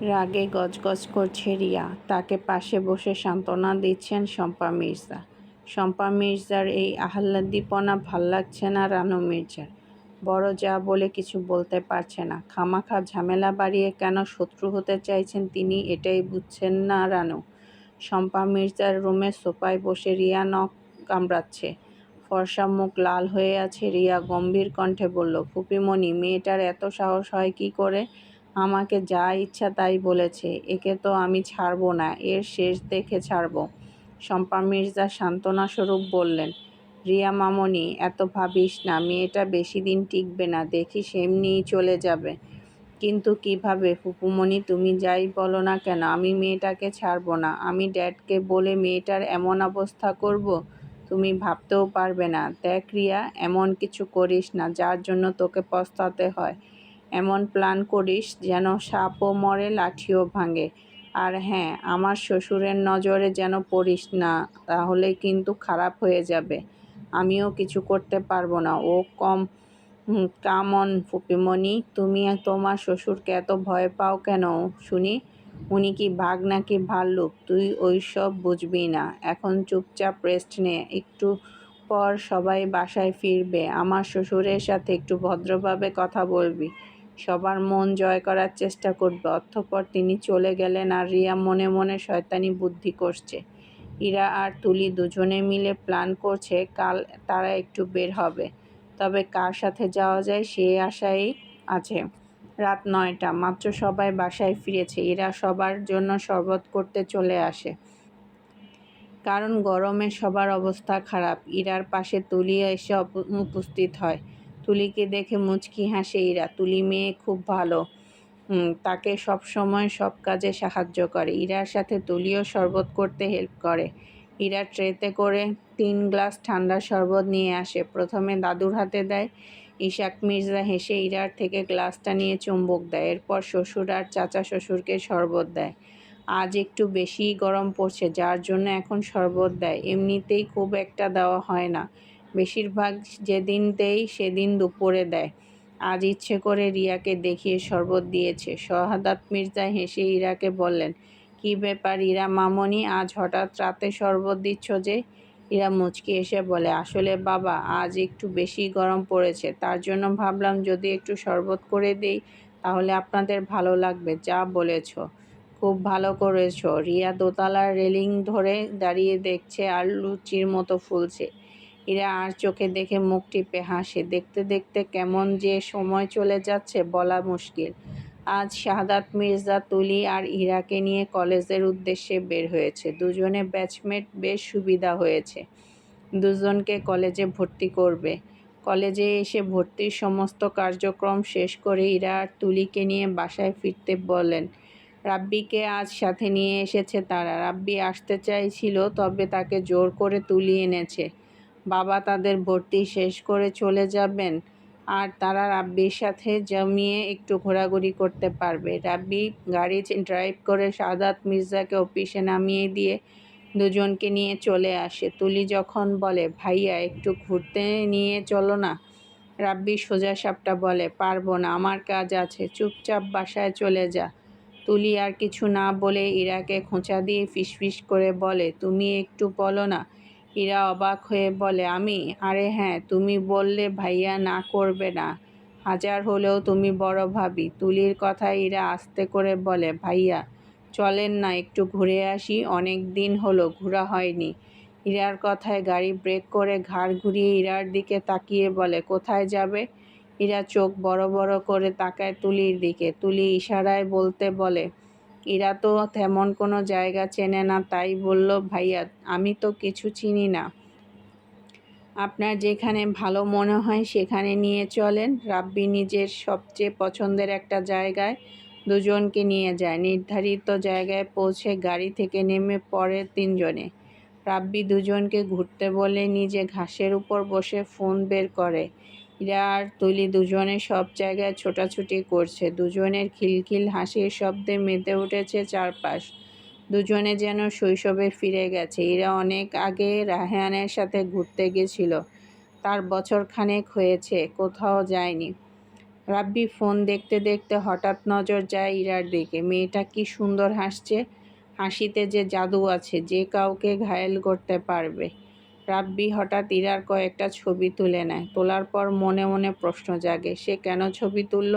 রাগে গজগজ করছে রিয়া। তাকে পাশে বসে সান্ত্বনা দিচ্ছেন শম্পা মির্জা। শম্পা মির্জার এই আহ্লাদীপনা ভাল লাগছে না রানু মির্জার। বড় যা বলে কিছু বলতে পারছে না। খামাখা ঝামেলা বাড়িয়ে কেন শত্রু হতে চাইছেন তিনি এটাই বুঝছেন না রানু। শম্পা মির্জার রুমের সোফায় বসে রিয়া নখ কামড়াচ্ছে। ফর্সা মুখ লাল হয়ে আছে। রিয়া গম্ভীর কণ্ঠে বলল, ফুপিমণি, মেয়েটার এত সাহস হয় কী করে? আমাকে যা ইচ্ছা তাই বলেছে। একে তো আমি ছাড়ব না, এর শেষ দেখে ছাড়ব। শম্পা মির্জা সান্ত্বনাস্বরূপ বললেন, রিয়া মামনি, এত ভাবিস না, মেয়েটা বেশি দিন টিকবে না, দেখিস এমনিই চলে যাবে। কিন্তু কিভাবে ফুপুমণি, তুমি যাই বলো না কেন আমি মেয়েটাকে ছাড়ব না। আমি ড্যাডকে বলে মেয়েটার এমন অবস্থা করব তুমি ভাবতেও পারবে না। দেখ রিয়া, এমন কিছু করিস না যার জন্য তোকে পস্তাতে হয়। এমন প্ল্যান করিস যেন সাপও মরে লাঠিও ভাঙে। আর হ্যাঁ, আমার শ্বশুরের নজরে যেন পড়িস না, তাহলে কিন্তু খারাপ হয়ে যাবে। আমিও কিছু করতে পারবো না। ও কাম অন ফুপিমণি, তুমি তোমার শ্বশুরকে এত ভয় পাও কেন শুনি? উনি কি বাঘ নাকি ভাল্লুক? তুই ওইসব বুঝবি না। এখন চুপচাপ রেস্ট নে, একটু পর সবাই বাসায় ফিরবে। আমার শ্বশুরের সাথে একটু ভদ্রভাবে কথা বলবি, সবার মন জয় করার চেষ্টা করবে। অতঃপর তিনি চলে গেলেন। আর রিয়া মনে মনে শয়তানি বুদ্ধি করছে। ইরা আর তুলি দুজনে মিলে প্ল্যান করছে কাল তারা একটু বের হবে, তবে কার সাথে যাওয়া যায় সে আশাই আছে। রাত 9টা মাত্র, সবাই বাসায় ফিরেছে। ইরা সবার জন্য শরবত করতে চলে আসে, কারণ গরমে সবার অবস্থা খারাপ। ইরার পাশে তুলি এসে উপস্থিত হয়। তুলিকে দেখে মুচকি হাসে ইরা। তুলি মেয়ে খুব ভালো, তাকে সব সময় সব কাজে সাহায্য করে। ইরার সাথে তুলিও শরবত করতে হেল্প করে। ইরা ট্রেতে করে 3 গ্লাস ঠান্ডা শরবত নিয়ে আসে। প্রথমে দাদুর হাতে দেয়। ইশাক মির্জা হেসে ইরার থেকে গ্লাসটা নিয়ে চুম্বক দেয়। এরপর শ্বশুর আর চাচা শ্বশুরকে শরবত দেয়। আজ একটু বেশিই গরম পড়ছে, যার জন্য এখন শরবত দেয়। এমনিতেই খুব একটা দেওয়া হয় না, বেশিরভাগ যেদিন দেয় সেদিন দুপুরে দেয়। আজ ইচ্ছে করে রিয়াকে দেখিয়ে শরবত দিয়েছে। শাহাদাত মির্জা হেসে ইরাকে বললেন, কী ব্যাপার ইরা মামনি, আজ হঠাৎ রাতে শরবত দিচ্ছ যে? ইরা মুচকি এসে বলে, আসলে বাবা, আজ একটু বেশি গরম পড়েছে, তার জন্য ভাবলাম যদি একটু শরবত করে দিই তাহলে আপনাদের ভালো লাগবে। যা বলেছ, খুব ভালো করেছ। রিয়া দোতলার রেলিং ধরে দাঁড়িয়ে দেখছে আর লুচির মতো ফুলছে। ইরা আর চোখে দেখে মুখ টিপে হাসে। দেখতে দেখতে কেমন যে সময় চলে যাচ্ছে বলা মুশকিল। আজ শাহাদাত মির্জা তুলি আর ইরাকে নিয়ে কলেজের উদ্দেশ্যে বের হয়েছে। দুজনে ব্যাচমেট, বেশ সুবিধা হয়েছে। দুজনকে কলেজে ভর্তি করবে। কলেজে এসে ভর্তির সমস্ত কার্যক্রম শেষ করে ইরা আর তুলিকে নিয়ে বাসায় ফিরতে বলেন। রাব্বিকে আজ সাথে নিয়ে এসেছে তারা। রাব্বি আসতে চাইছিল, তবে তাকে জোর করে তুলি এনেছে। বাবা তাদের ভর্তি শেষ করে চলে যাবেন, আর তারা রাব্বির সাথে জমিয়ে একটু ঘোরাঘুরি করতে পারবে। রাব্বি গাড়ি ড্রাইভ করে শাহাদাত মির্জাকে অফিসে নামিয়ে দিয়ে দুজনকে নিয়ে চলে আসে। তুলি যখন বলে, ভাইয়া একটু ঘুরতে নিয়ে চলো না, রাব্বি সোজাসাপটা বলে, পারবো না, আমার কাজ আছে, চুপচাপ বাসায় চলে যা। তুলি আর কিছু না বলে ইরাকে খোঁচা দিয়ে ফিসফিস করে বলে, তুমি একটু বলো না। ইরা অবাক হয়ে বলে, আমি? আরে হ্যাঁ, তুমি বললে ভাইয়া না করবে না। হাজার হলেও তুমি বড় ভাবি। তুলির কথায় ইরা আস্তে করে বলে, ভাইয়া চলেন না একটু ঘুরে আসি, অনেক দিন হলো ঘোরা হয়নি। ইরার কথায় গাড়ি ব্রেক করে ঘাড় ঘুরিয়ে ইরার দিকে তাকিয়ে বলে, কোথায় যাবে? ইরা চোখ বড় বড় করে তাকায় তুলির দিকে। তুলি ইশারায় বলতে বলে, ইরা তো তেমন কোনো জায়গা চেনে না, তাই বলল, ভাইয়া আমি তো কিছু চিনি না, আপনার যেখানে ভালো মনে হয় সেখানে নিয়ে চলেন। রাব্বি নিজের সবচেয়ে পছন্দের একটা জায়গায় দুজনকে নিয়ে যায়। নির্ধারিত জায়গায় পৌঁছে গাড়ি থেকে নেমে পড়ে তিনজনে। রাব্বি দুজনকে ঘুরতে বলে নিজে ঘাসের উপর বসে ফোন বের করে। ইরা আর তুলি দুজনে সব জায়গায় ছোটাছুটি করছে। দুজনের খিলখিল হাসির শব্দে মেতে উঠেছে চারপাশ। দুজনে যেন শৈশবে ফিরে গেছে। ইরা অনেক আগে রায়হানের সাথে ঘুরতে গেছিল, তার বছর খানেক হয়েছে, কোথাও যায়নি। রাব্বি ফোন দেখতে দেখতে হঠাৎ নজর যায় ইরার দিকে। মেয়েটা কি সুন্দর হাসছে, হাসিতে যে জাদু আছে, যে কাউকে ঘায়েল করতে পারবে। রাব্বি হঠাৎ ইরার কয়েকটা ছবি তুলে নেয়। তোলার পর মনে মনে প্রশ্ন জাগে, সে কেন ছবি তুলল?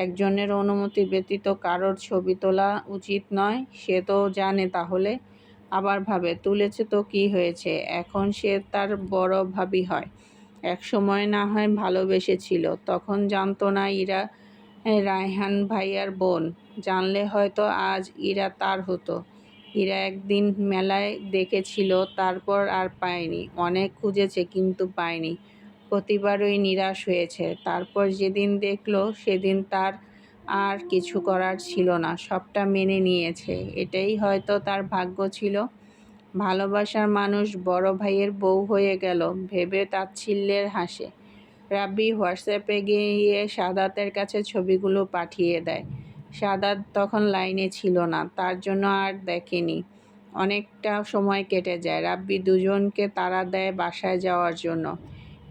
একজনের অনুমতি ব্যতীত কারোর ছবি তোলা উচিত নয়, সে তো জানে। তাহলে আবার ভাবে, তুলেছে তো কি হয়েছে, এখন সে তার বড় ভাবি হয়। একসময় না হয় ভালোবেসেছিল, তখন জানতো না ইরা রায়হান ভাইয়ার বোন। জানলে হয়তো আজ ইরা তার হতো। ইরা একদিন মেলায় দেখেছিল, তারপর আর পায়নি। অনেক খুঁজেছে কিন্তু পায়নি, প্রতিবারই নিরাশ হয়েছে। তারপর যেদিন দেখলো, সেদিন তার আর কিছু করার ছিল না, সবটা মেনে নিয়েছে। এটাই হয়তো তার ভাগ্য ছিল। ভালোবাসার মানুষ বড় ভাইয়ের বউ হয়ে গেল ভেবে তাচ্ছিল্যের হাসে। রাব্বি হোয়াটসঅ্যাপে গিয়ে সাদাতের কাছে ছবিগুলো পাঠিয়ে দেয়। সাদাত তখন লাইনে ছিল না, তার জন্য আর দেখেনি। অনেকটা সময় কেটে যায়। রাব্বি দুজনকে তাড়া দেয় বাসায় যাওয়ার জন্য।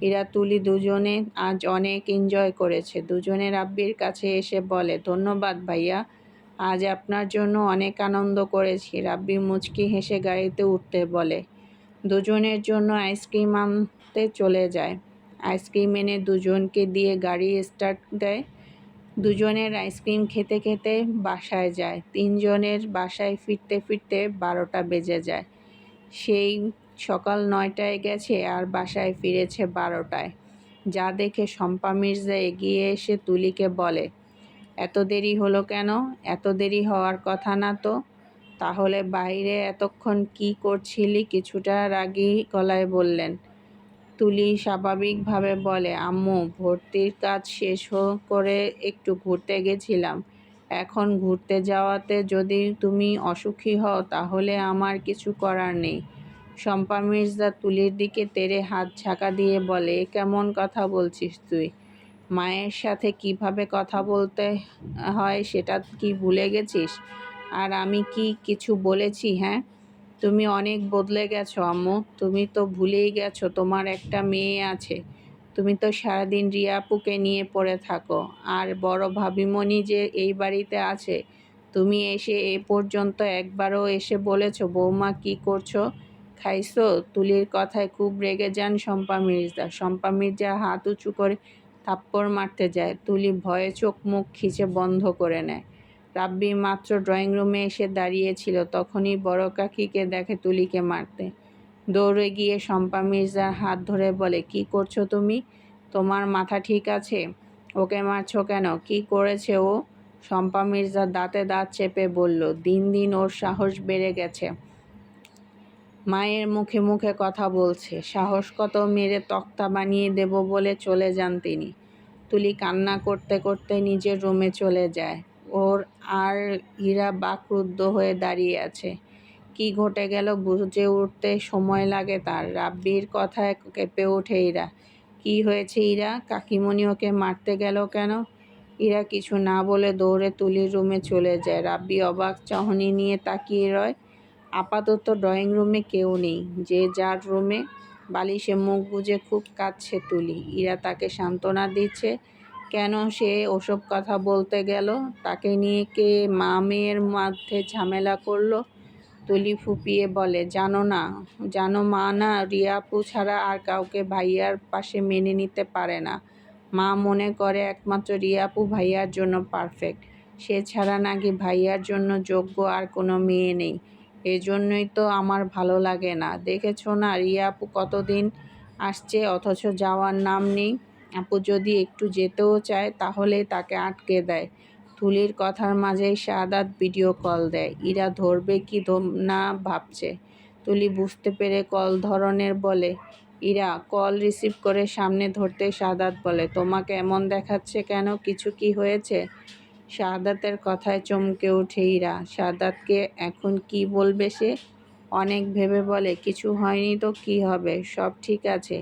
ইরা তুলি দুজনে আজ অনেক এনজয় করেছে। দুজনে রাব্বির কাছে এসে বলে, ধন্যবাদ ভাইয়া, আজ আপনার জন্য অনেক আনন্দ করেছি। রাব্বি মুচকি হেসে গাড়িতে উঠতে বলে। দুজনের জন্য আইসক্রিম আনতে চলে যায়। আইসক্রিম এনে দুজনকে দিয়ে গাড়ি স্টার্ট দেয়। দুজনের আইসক্রিম খেতে খেতে বাসায় যায়। তিনজনের বাসায় ফিরতে ফিরতে 12টা বেজে যায়। সেই সকাল 9টায় গেছে আর বাসায় ফিরেছে 12টায়। যা দেখে শম্পা মির্জা এগিয়ে এসে তুলিকে বলে, এত দেরি হলো কেন? এত দেরি হওয়ার কথা না তো। তাহলে বাইরে এতক্ষণ কি করছিলি? কিছুটা রাগী গলায় বললেন। তুলি স্বাভাবিকভাবে বলে, আম্মু, ভর্তির কাজ শেষ করে একটু ঘুরতে গেছিলাম। এখন ঘুরতে যাওয়াতে যদি তুমি অসুখী হও তাহলে আমার কিছু করার নেই। শম্পা মির্জা তুলির দিকে তেড়ে হাত ঝাঁকা দিয়ে বলে, এ কেমন কথা বলছিস তুই? মায়ের সাথে কিভাবে কথা বলতে হয় সেটা কি ভুলে গেছিস? আর আমি কি কিছু বলেছি? হ্যাঁ, তুমি অনেক বদলে গেছো আম্মু। তুমি তো ভুলেই গেছো তোমার একটা মেয়ে আছে। তুমি তো সারাদিন রিয়া আপুকে নিয়ে পড়ে থাকো। আর বড় ভাবিমণি যে এই বাড়িতে আছে, তুমি এসে এ পর্যন্ত একবারও এসে বলেছো বৌমা কি করছো, খাইছো? তুলির কথায় খুব রেগে যান শম্পা মির্জা। শম্পা মির্জা হাত উঁচু করে থাপ্পড় মারতে যায়। তুলি ভয়ে চোখ মুখ খিচে বন্ধ করে নেয়। রাব্বি মাত্র ড্রয়িং রুমে এসে দাঁড়িয়েছিল, তখনই বড় কাকিকে দেখে তুলিকে মারতে। দৌড়ে গিয়ে শম্পা মির্জার হাত ধরে বলে, কি করছো তুমি? তোমার মাথা ঠিক আছে? ওকে মারছো কেন? কি করেছে ও? শম্পা মির্জা দাঁতে দাঁত চেপে বলল, দিন দিন ওর সাহস বেড়ে গেছে। মায়ের মুখে মুখে কথা বলছে। সাহস কত, মেরে তক্তা বানিয়ে দেব বলে চলে যান তিনি। তুলি কান্না করতে করতে নিজের রুমে চলে যায়। ওর আর হীরা বাকরুদ্ধ হয়ে দাঁড়িয়ে আছে। কি ঘটে গেল বুঝে উঠতে সময় লাগে তার। রাব্বির কথায় কেঁপে ওঠে ইরা। কি হয়েছে ইরা? কাকিমণি ওকে মারতে গেল কেন? ইরা কিছু না বলে দৌড়ে তুলির রুমে চলে যায়। রাব্বি অবাক চাহনি নিয়ে তাকিয়ে রয়। আপাতত ড্রয়িং রুমে কেউ নেই, যে যার রুমে। বালিশে মুখ গুজে খুব কাঁদছে তুলি। ইরা তাকে সান্ত্বনা দিচ্ছে। কেন সে ওসব কথা বলতে গেল? তাকে নিয়ে কে মা মেয়ের মধ্যে ঝামেলা করলো? তুলি ফুপিয়ে বলে, জানো মা না রিয়া আপু ছাড়া আর কাউকে ভাইয়ার পাশে মেনে নিতে পারে না। মা মনে করে একমাত্র রিয়া আপু ভাইয়ার জন্য পারফেক্ট। সে ছাড়া নাকি ভাইয়ার জন্য যোগ্য আর কোনো মেয়ে নেই। এজন্যই তো আমার ভালো লাগে না। দেখেছো না রিয়া আপু কতদিন আসছে অথচ যাওয়ার নাম নেই। আপু যদি একটু যেতেও চায় তাহলে তাকে আটকে দেয়। তুলির কথার মাঝেই সাদাত ভিডিও কল দেয়। ইরা ধরবে কি না ভাবছে। তুলি বুঝতে পেরে কল ধরনের বলে, ইরা কল রিসিভ করে সামনে ধরতে সাদাত বলে, তোমাকে এমন দেখাচ্ছে কেন? কিছু কি হয়েছে? শাহাদাতের কথায় চমকে ওঠে ইরা। শাহাদাতকে এখন কি বলবে সে? অনেক ভেবে বলে, কিছু হয়নি তো কি হবে, সব ঠিক আছে।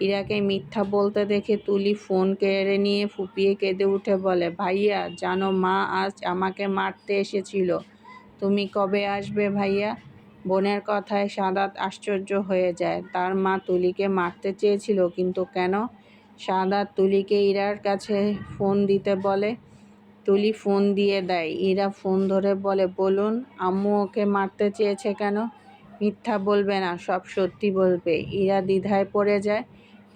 ইরাকে মিথ্যা বলতে দেখে তুলি ফোন কেড়ে নিয়ে ফুপিয়ে কেঁদে উঠে বলে, ভাইয়া জানো মা আজ আমাকে মারতে এসেছিল। তুমি কবে আসবে ভাইয়া? বোনের কথায় সাদাত আশ্চর্য হয়ে যায়। তার মা তুলিকে মারতে চেয়েছিল, কিন্তু কেন? শাহাদাত তুলিকে ইরার কাছে ফোন দিতে বলে। তুলি ফোন দিয়ে দেয়। ইরা ফোন ধরে বলে, বলুন, আম্মু ওকে মারতে চেয়েছে কেন? মিথ্যা বলবে না, সব সত্যি বলবে। ইরা দ্বিধায় পড়ে যায়,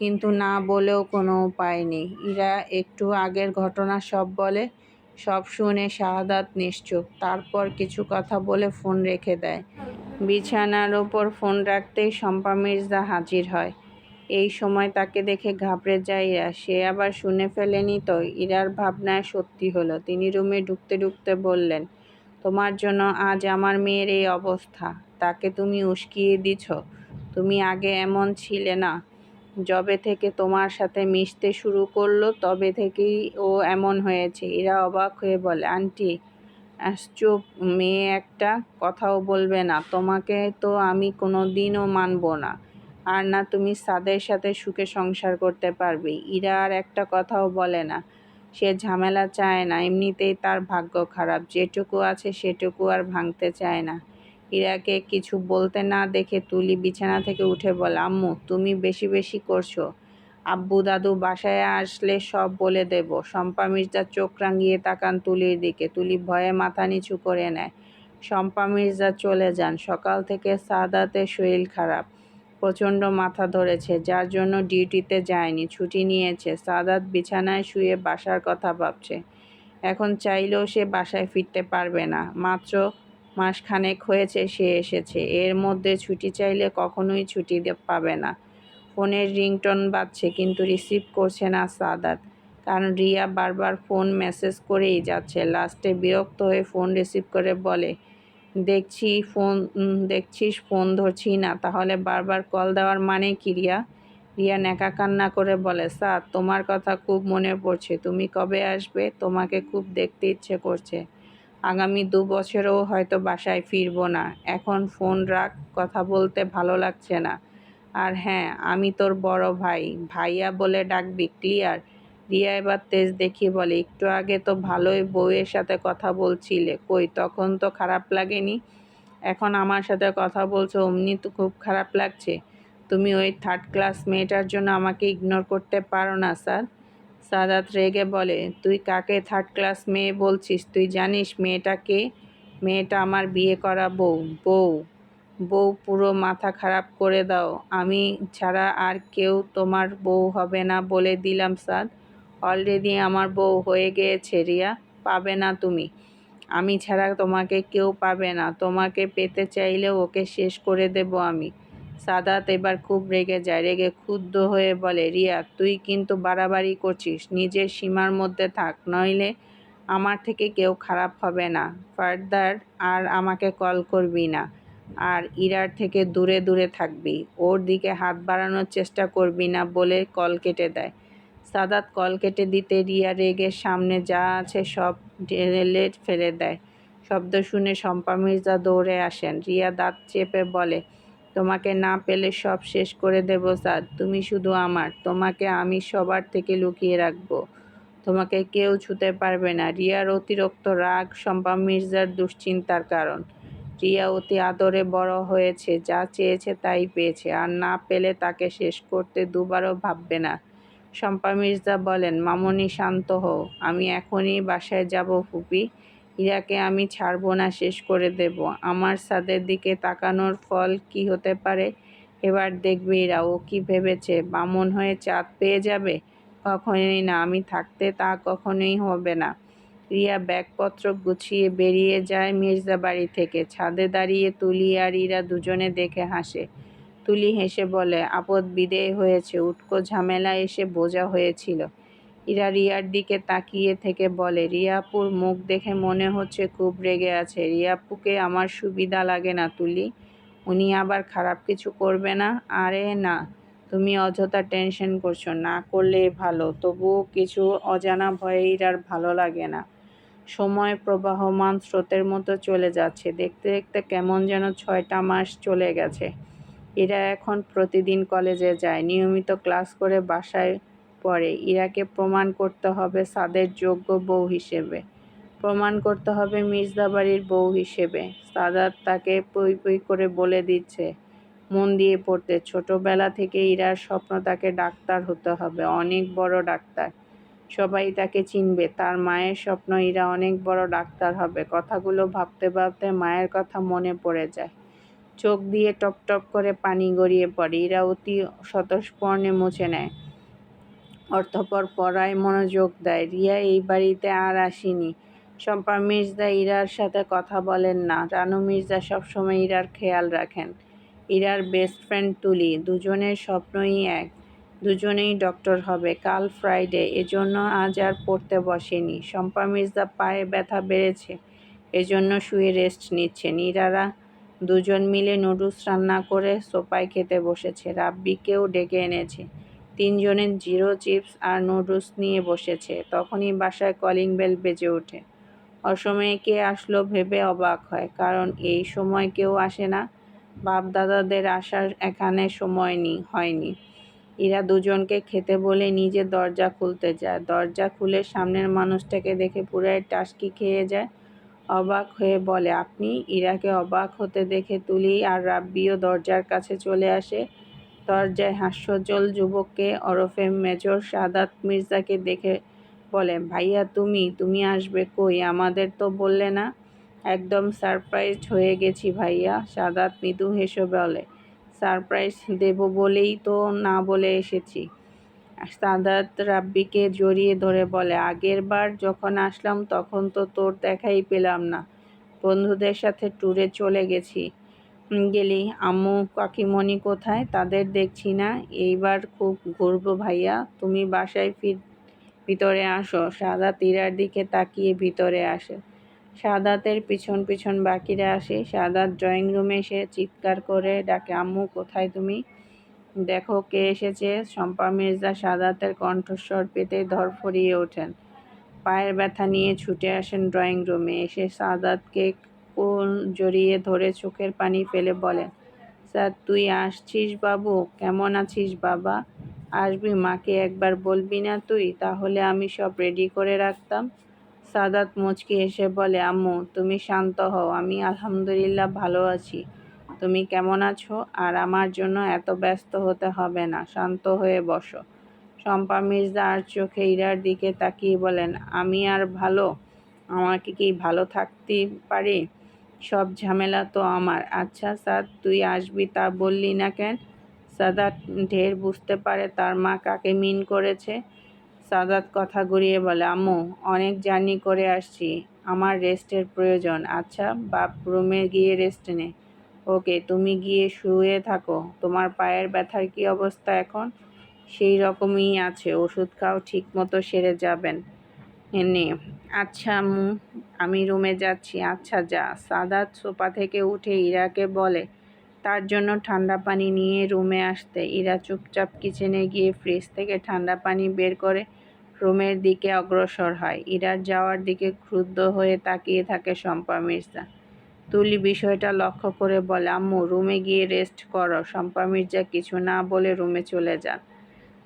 কিন্তু না বলেও কোনো উপায় নেই। ইরা একটু আগের ঘটনা সব বলে। সব শুনে শাহাদাত নিশ্চুপ। তারপর কিছু কথা বলে ফোন রেখে দেয়। বিছানার ওপর ফোন রাখতেই শম্পা মির্জা হাজির হয়। এই সময় তাকে দেখে ঘাবড়ে যায় ইরা। সে আবার শুনে ফেলেনি তো? ইরার ভাবনায় সত্যি হলো। তিনি রুমে ঢুকতে ঢুকতে বললেন, তোমার জন্য আজ আমার মেয়ের এই অবস্থা। তাকে তুমি উস্কিয়ে দিছ। তুমি আগে এমন ছিলে না। যবে থেকে তোমার সাথে মিশতে শুরু করলো তবে থেকেই ও এমন হয়েছে। ইরা অবাক হয়ে বলে, আন্টি, চুপ মেয়ে একটা, কথাও বলবে না। তোমাকে তো আমি কোনো দিনও মানব না। আর না তুমি সাদের সাথে সুখে সংসার করতে পারবে। ইরা আর একটা কথাও বলে না। সে ঝামেলা চায় না, এমনিতেই তার ভাগ্য খারাপ। যেটুকু আছে সেটুকু আর ভাঙতে চায় না। ইরাকে কিছু বলতে না দেখে তুলি বিছানা থেকে উঠে বলে, আম্মু, তুমি বেশি বেশি করছো। আব্বু দাদু বাসায় আসলে সব বলে দেব। শম্পা মির্জা চোখ রাঙিয়ে তাকান তুলির দিকে। তুলি ভয়ে মাথা নিচু করে নেয়। শম্পা মির্জা চলে যান। সকাল থেকে সাদাতের শরীর খারাপ, প্রচণ্ড মাথা ধরেছে, যার জন্য ডিউটিতে যায়নি, ছুটি নিয়েছে। সাদাত বিছানায় শুয়ে বাসার কথা ভাবছে। এখন চাইলেও সে বাসায় ফিরতে পারবে না। মাত্র মাসখানেক হয়েছে সে এসেছে। এর মধ্যে ছুটি চাইলে কখনোই ছুটি পাবে না। ফোনের রিংটোন বাজছে, কিন্তু রিসিভ করছে না সাদাত। কারণ রিয়া বারবার ফোন মেসেজ করেই যাচ্ছে। লাস্টে বিরক্ত হয়ে ফোন রিসিভ করে বলে, দেখছিস ফোন ধরছি না, তাহলে বারবার কল দেওয়ার মানে কি রিয়া? রিয়া ন্যাকা কান্না করে বলে, স্যার, তোমার কথা খুব মনে পড়ছে। তুমি কবে আসবে? তোমাকে খুব দেখতে ইচ্ছে করছে। আগামী 2 বছরেও হয়তো বাসায় ফিরব না। এখন ফোন রাখ, কথা বলতে ভালো লাগছে না। আর হ্যাঁ, আমি তোর বড় ভাই, ভাইয়া বলে ডাকবি, ক্লিয়ার? রিয়া এবার তেজ দেখিয়ে বলে, একটু আগে তো ভালোই বউয়ের সাথে কথা বলছিলে, কই তখন তো খারাপ লাগেনি। এখন আমার সাথে কথা বলছো অমনি তো খুব খারাপ লাগছে। তুমি ওই 3rd ক্লাস মেয়েটার জন্য আমাকে ইগনোর করতে পারো না, স্যার? সাদাত রেগে বলে, তুই কাকে 3rd ক্লাস মেয়ে বলছিস? তুই জানিস মেয়েটা কে? মেয়েটা আমার বিয়ে করা বউ। বউ? বউ? পুরো মাথা খারাপ করে দাও। আমি ছাড়া আর কেউ তোমার বউ হবে না বলে দিলাম, স্যার। অলরেডি আমার বউ হয়ে গিয়েছে রিয়া, পাবে না তুমি। আমি ছাড়া তোমাকে কেউ পাবে না। তোমাকে পেতে চাইলেও ওকে শেষ করে দেব আমি। সাদাত এবার খুব রেগে যায়। রেগে ক্ষুব্ধ হয়ে বলে, রিয়া, তুই কিন্তু বাড়াবাড়ি করছিস। নিজের সীমার মধ্যে থাক, নইলে আমার থেকে কেউ খারাপ হবে না। ফার্দার আর আমাকে কল করবি না। আর ইরার থেকে দূরে দূরে থাকবি। ওর দিকে হাত বাড়ানোর চেষ্টা করবি না বলে কল কেটে দেয়। সাদাত কল কেটে দিতে রিয়া রেগে সামনে যা আছে সব ঢেলে ফেলে দেয়। শব্দ শুনে শম্পা মির্জা দৌড়ে আসেন। রিয়া দাঁত চেপে বলে, তোমাকে না পেলে সব শেষ করে দেব, স্যার। তুমি শুধু আমার। তোমাকে আমি সবার থেকে লুকিয়ে রাখবো। তোমাকে কেউ ছুঁতে পারবে না। রিয়ার অতিরিক্ত রাগ শম্পা মির্জার দুশ্চিন্তার কারণ। রিয়া অতি আদরে বড় হয়েছে, যা চেয়েছে তাই পেয়েছে। আর না পেলে তাকে শেষ করতে দুবারও ভাববে না। শম্পা মির্জা বলেন, মামুনি, শান্ত হও। আমি এখনই বাসায় যাব ফুপি। ইরাকে আমি ছাড়ব না, শেষ করে দেব। আমার সাদের দিকে তাকানোর ফল কি হতে পারে এবার দেখবে ইরা। ও কি ভেবেছে বামুন হয়ে চাঁদ পেয়ে যাবে? কখনোই না। আমি থাকতে তা কখনোই হবে না। রিয়া ব্যাগপত্র গুছিয়ে বেরিয়ে যায় মির্জা বাড়ি থেকে। ছাদে দাঁড়িয়ে তুলি আর ইরা দুজনে দেখে হাসে। তুলি হেসে বলে, আপদ বিদেয় হয়েছে, উটকো ঝামেলা এসে বোঝা হয়েছিল। ইরা রিয়ার দিকে তাকিয়ে থেকে বলে, রিয়াপুর মুখ দেখে মনে হচ্ছে খুব রেগে আছে। রিয়াপুকে আমার সুবিধা লাগে না তুলি। উনি আবার খারাপ কিছু করবে না? আরে না, তুমি অযথা টেনশন করছো। না করলেই ভালো। তবুও কিছু অজানা ভয়ে ইরার ভালো লাগে না। সময় প্রবাহমান স্রোতের মতো চলে যাচ্ছে। দেখতে দেখতে কেমন যেন 6টা মাস চলে গেছে। ইরা এখন প্রতিদিন কলেজে যায়, নিয়মিত ক্লাস করে বাসায় পড়ে। ইরাকে প্রমাণ করতে হবে সাদের যোগ্য বউ হিসেবে, প্রমাণ করতে হবে মির্জা বাড়ির বউ হিসেবে। সাদাত তাকে পই পই করে বলে দিচ্ছে, মন দিয়ে পড়তে। ছোটবেলা থেকে ইরার স্বপ্ন তাকে ডাক্তার হতে হবে, অনেক বড় ডাক্তার। সবাই তাকে চিনবে। তার মায়ের স্বপ্ন ইরা অনেক বড় ডাক্তার হবে। কথাগুলো ভাবতে ভাবতে মায়ের কথা মনে পড়ে যায়। চোখ দিয়ে টপ টপ করে পানি গড়িয়ে পড়ে। ইরা অতি স্বতঃস্ফূর্ণে মুছে নেয়। অতঃপর পড়ায় মনোযোগ দেয়। রিয়া এই বাড়িতে আর আসেনি। শম্পা মির্জা ইরার সাথে কথা বলেন না। রানু মির্জা সবসময় ইরার খেয়াল রাখেন। ইরার বেস্ট ফ্রেন্ড তুলি। দুজনের স্বপ্নই এক। দুজনেই ডক্টর হবে। কাল ফ্রাইডে, এজন্য আজ আর পড়তে বসেনি। শম্পা মির্জা পায়ে ব্যথা বেড়েছে, এজন্য শুয়ে রেস্ট নিচ্ছেন। ইরারা দুজন মিলে নুডলস রান্না করে সোফায় খেতে বসেছে। রাব্বিকেও ডেকে এনেছে। তিনজনের জিরো চিপস আর নুডলস নিয়ে বসেছে। তখনই বাসায় কলিং বেল বেজে ওঠে। অসময়ে কে আসলো ভেবে অবাক হয়, কারণ এই সময় কেউ আসে না। বাপ দাদাদের আসার এখানে সময় হয়নি। ইরা দুজনকে খেতে বলে নিজে দরজা খুলতে যায়। দরজা খুলে সামনের মানুষটাকে দেখে পুরাই টাসকি খেয়ে যায়। অবাক হয়ে বলে, আপনি? ইরাকে অবাক হতে দেখে তুলি আর রাব্বিও দরজার কাছে চলে আসে। দরজায় হাস্যোজ্জ্বল যুবককে ওরফে মেজর সাদাত মির্জাকে দেখে বলে, ভাইয়া তুমি আসবে? কই, আমাদের তো বললে না। একদম সারপ্রাইজড হয়ে গেছি ভাইয়া, সাদাত মৃদু হেসে বলে। সারপ্রাইজ দেব বলেই তো না বলে এসেছি। সাদাত রাব্বিকে জড়িয়ে ধরে বলে, আগের বার যখন আসলাম তখন তো তোর দেখাই পেলাম না। বন্ধুদের সাথে ট্যুরে চলে গেলি। আম্মু কাকিমণি কোথায়? তাদের দেখছি না। এইবার খুব ঘুরবো ভাইয়া, তুমি বাসায় ভিতরে আসো। সাদাত ইরার দিকে তাকিয়ে ভিতরে আসে। সাদাতের পিছন পিছন বাকিরা আসে। সাদাত ড্রয়িং রুমে এসে চিৎকার করে ডাকে, আম্মু কোথায় তুমি? দেখো কে এসেছে। শম্পা মির্জা সাদাতের কণ্ঠস্বর পেতেই ধরফরিয়ে ওঠেন। পায়ের ব্যথা নিয়ে ছুটে আসেন ড্রয়িং রুমে। এসে সাদাতকে কোল জড়িয়ে ধরে চোখের পানি ফেলে বলেন, স্যার তুই আসছিস বাবু? কেমন আছিস বাবা? আসবি, মাকে একবার বলবি না তুই? তাহলে আমি সব রেডি করে রাখতাম। সাদাত মুচকি এসে বলে, আম্মু তুমি শান্ত হও, আমি আলহামদুলিল্লাহ ভালো আছি। তুমি কেমন আছো? আর আমার জন্য এত ব্যস্ত হতে হবে না, শান্ত হয়ে বসো। শম্পা মির্জা আর চোখে ইরার দিকে তাকিয়ে বলেন, আমি আর ভালো? আমাকে কি ভালো থাকতে পারি? সব ঝামেলা তো আমার। আচ্ছা স্যার, তুই আসবি তা বললি না কেন? সাদাত ঢের বুঝতে পারে তার মা কাকে মিন করেছে। সাদাত কথা ঘুরিয়ে বলে, আম্মু অনেক জার্নি করে আসছি, আমার রেস্টের প্রয়োজন। আচ্ছা বাপ, রুমে গিয়ে রেস্ট নে। ওকে, তুমি গিয়ে শুয়ে থাকো। তোমার পায়ের ব্যথার কি অবস্থা এখন? সেই রকমই আছে, ওষুধ খাও, ঠিক মতো সেরে যাবেন। নে। আচ্ছা আম্মু, আমি রুমে যাচ্ছি। আচ্ছা যা। সাদাত সোফা থেকে উঠে ইরাকে বলে তার জন্য ঠান্ডা পানি নিয়ে রুমে আসতে। ইরা চুপচাপ কিচেনে গিয়ে ফ্রিজ থেকে ঠান্ডা পানি বের করে রুমের দিকে অগ্রসর হয়। ইরার যাওয়ার দিকে ক্রুদ্ধ হয়ে তাকিয়ে থাকে শম্পা মির্জা। তুলি বিষয়টা লক্ষ্য করে বলে, আম্মু রুমে গিয়ে রেস্ট করো। শম্পা মির্জা কিছু না বলে রুমে চলে যান।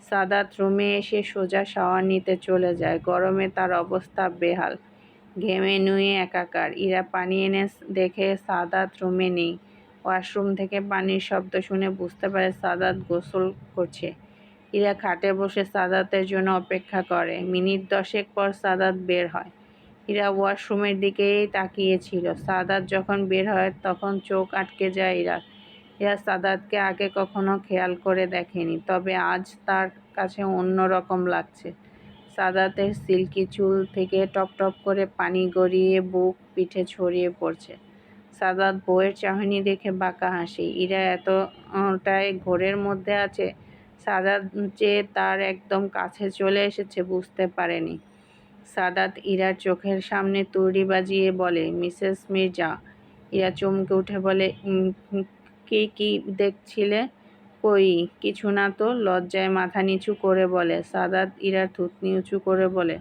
সাদাত রুমে এসে সোজা শাওয়ার নিতে চলে যায়। গরমে তার অবস্থা বেহাল, ঘেমে নুয়ে একাকার। ইরা পানি এনে দেখে সাদাত রুমে নেই। ওয়াশরুম থেকে পানির শব্দ শুনে বুঝতে পারে সাদাত গোসল করছে। ইরা খাটে বসে সাদাতের জন্য অপেক্ষা করে। মিনিট 10 পর সাদাত বের হয়। ইরা ওয়াশরুমের দিকেই তাকিয়েছিল। সাদাত যখন বের হয় তখন চোখ আটকে যায় ইরা সাদাতকে আগে কখনো খেয়াল করে দেখেনি, তবে আজ তার কাছে অন্য রকম লাগছে। সাদাতের সিল্কি চুল থেকে টপ টপ করে পানি গড়িয়ে বুক পিঠে ছড়িয়ে পড়ছে। সাদাত বউয়ের চাহনি দেখে বাঁকা হাসি। ইরা এতটাই ঘোরের মধ্যে আছে, সাদাত যে তার একদম কাছে চলে এসেছে বুঝতে পারেনি। সাদাত ইরার চোখের সামনে তুড়ি বাজিয়ে বলে, মিসেস মির্জা। ইরা চমকে উঠে বলে, কি দেখছিলে? কই কিছু না তো। লজ্জায় মাথা নিচু করে বলে সাদাত। ইরার থুতনি উঁচু করে বলে,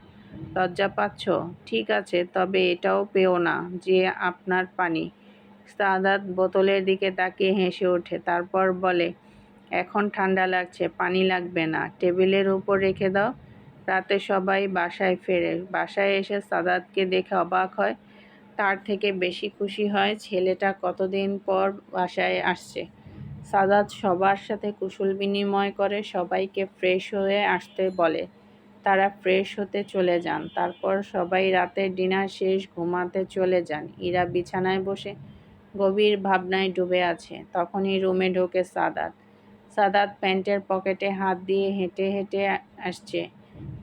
লজ্জা পাচ্ছ? ঠিক আছে, তবে এটাও পেও না যে আপনার পানি। সাদাত বোতলের দিকে তাকিয়ে হেসে ওঠে, তারপর বলে, এখন ঠান্ডা লাগছে, পানি লাগবে না, টেবিলের উপর রেখে দাও। রাতে সবাই বাসায় ফেরে। বাসায় এসে সাদাতকে দেখে অবাক হয়, তার থেকে বেশি খুশি হয় ছেলেটা কতদিন পর বাসায় আসছে। সাদাত সবার সাথে কুশল বিনিময় করে সবাইকে ফ্রেশ হয়ে আসতে বলে। তারা ফ্রেশ হতে চলে যান। তারপর সবাই রাতের ডিনার শেষ ঘুমাতে চলে যান। ইরা বিছানায় বসে গভীর ভাবনায় ডুবে আছে। তখনই রুমে ঢোকে সাদাত। সাদাত প্যান্টের পকেটে হাত দিয়ে হেঁটে হেঁটে আসছে।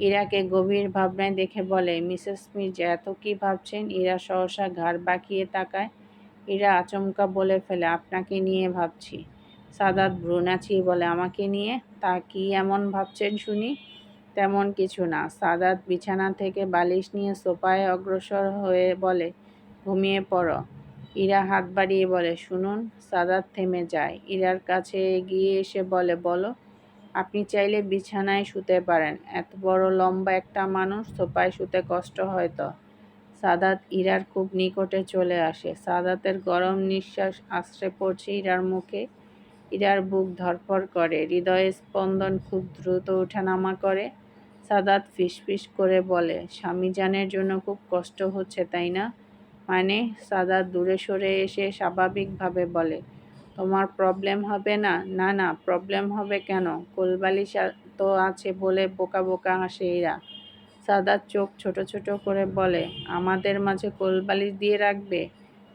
ইরাকে গভীর ভাবনায় দেখে বলে, মিসেস মির্জা, এত কি ভাবছেন? ইরা সহসা ঘাড় বাঁকিয়ে তাকায়। ইরা আচমকা বলে ফেলে, আপনাকে নিয়ে ভাবছি। সাদাত ভ্রু নাচিয়ে বলে, আমাকে নিয়ে? তা কি এমন ভাবছেন শুনি? তেমন কিছু না। সাদাত বিছানা থেকে বালিশ নিয়ে সোফায় অগ্রসর হয়ে বলে, ঘুমিয়ে পড়ো। ইরা হাত বাড়িয়ে বলে, শুনুন। সাদাত থেমে যায়। ইরার কাছে এগিয়ে এসে বলে, বলো। আপনি চাইলে বিছানায় শুতে পারেন। এত বড় লম্বা একটা মানুষ, সোফায় শুতে কষ্ট হয় তো। সাদাত ইরার খুব নিকটে চলে আসে। সাদাতের গরম নিঃশ্বাস আছড়ে পড়ছে ইরার মুখে। ইরার বুক ধড়ফড় করে, হৃদয়ের স্পন্দন খুব দ্রুত ওঠানামা করে। সাদাত ফিসফিস করে বলে, স্বামীজানের জন্য খুব কষ্ট হচ্ছে, তাই না? মানে? সাদাত দূরে সরে এসে স্বাভাবিকভাবে বলে, তোমার প্রবলেম হবে না? না না, প্রবলেম হবে কেন? কোলবালিশ তো আছে বলে বোকা বোকা হাসে ইরা। সাদাত চোখ ছোট ছোট করে বলে, আমাদের মাঝে কোলবালিশ দিয়ে রাখবে?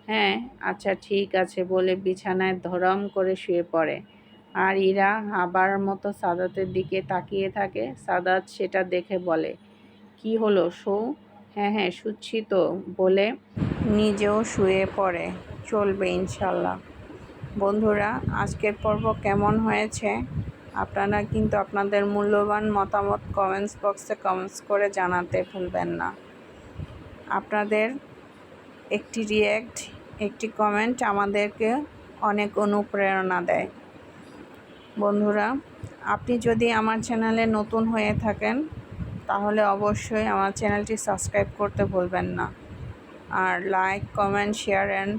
হ্যাঁ, আচ্ছা ঠিক আছে বলে বিছানায় ধরম করে শুয়ে পড়ে। আর ইরা হাবার মতো সাদাতের দিকে তাকিয়ে থাকে। সাদাত সেটা দেখে বলে, কি হলো, শো? হ্যাঁ হ্যাঁ, শুচ্ছি তো বলে নিজেও শুয়ে পড়ে। চলবে ইনশাল্লাহ। বন্ধুরা, আজকের পর্ব কেমন হয়েছে? আপনারা কিন্তু আপনাদের মূল্যবান মতামত কমেন্টস বক্সে কমেন্টস করে জানাতে ভুলবেন না। আপনাদের একটি রিয়্যাক্ট, একটি কমেন্ট আমাদেরকে অনেক অনুপ্রেরণা দেয়। বন্ধুরা, আপনি যদি আমার চ্যানেলে নতুন হয়ে থাকেন তাহলে অবশ্যই আমার চ্যানেলটি সাবস্ক্রাইব করতে ভুলবেন না। আর like, comment, share and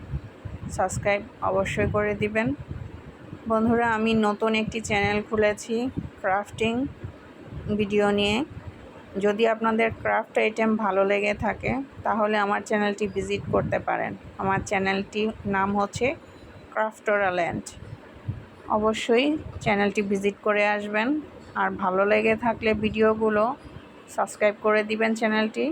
subscribe অবশ্যই করে দিবেন। বন্ধুরা, আমি নতুন একটি চ্যানেল খুলেছি ক্রাফটিং ভিডিও নিয়ে। যদি আপনাদের ক্রাফট আইটেম ভালো লেগে থাকে তাহলে আমার চ্যানেলটি ভিজিট করতে পারেন। আমার চ্যানেলটির নাম হচ্ছে ক্রাফটোরাল্যান্ড। অবশ্যই চ্যানেলটি ভিজিট করে আসবেন। আর ভালো লেগে থাকলে ভিডিওগুলো সাবস্ক্রাইব করে দিবেন চ্যানেলটি।